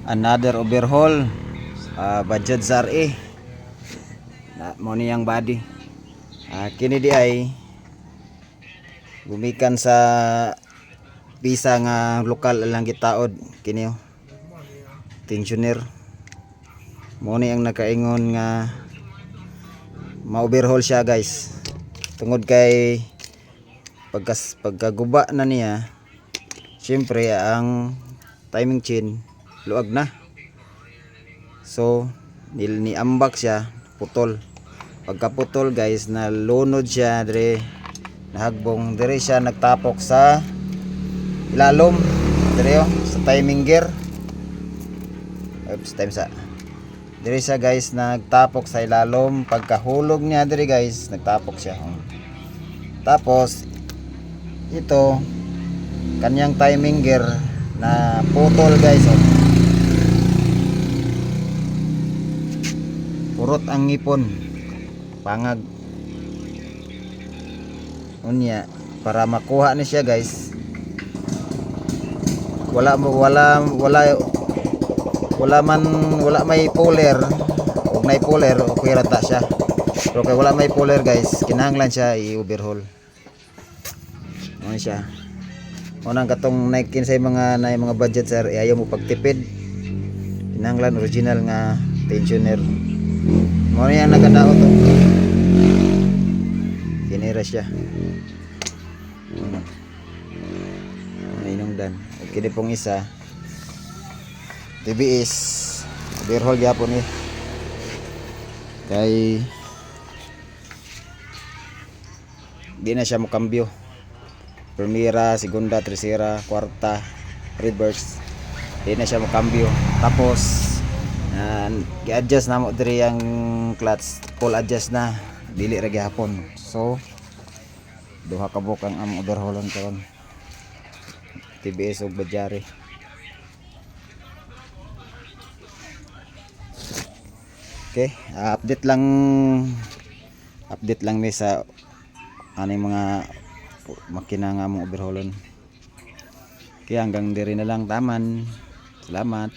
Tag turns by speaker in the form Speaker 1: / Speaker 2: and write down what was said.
Speaker 1: Another overhaul, Bajaj ZR-E mo niyang body. Kini di ay gumikan sa pisa nga lokal lang gitaod kini tensioner mo ni ang nakaingon nga ma-overhaul siya guys, tungod kay pagkaguba na niya, syempre ang timing chain luag na, so niambak siya, putol. Pagkaputol guys, nalunod siya dire, nahagbong dire siya, nagtapok sa ilalom dire sa timing gear. Oops, time sa dire siya guys, nagtapok sa ilalom. Pagkahulog niya dire guys, nagtapok siya. Tapos ito kanyang timing gear na putol guys. Purot ang ngipon, pangag unya. Para makuha ni siya guys, wala may puller. Ug nay puller okay ra ta siya, pero kay wala may puller guys, kinahanglan siya i-overhaul. Ano siya, unang katong naikin sa mga budget sir, ayaw mo pagtipid, kinahanglan original nga tensioner. Mo yan nagadaot to, kinira siya. Inungdan. Kini pong isa TBS overhaul gyapon ni kay di na siya mokambyo. Primera, segunda, tercera, cuarta, reverse, di na siya mokambyo. Tapos gi-adjust na mo diri ang clutch, full adjust na, dili ra gyapon. So duha ka buk ang overhaulan karon, TBS ug Bajari. Okay, update lang ni sa aning mga makina nga mong overhaulan. Kaya hanggang diri na lang, taman. Salamat.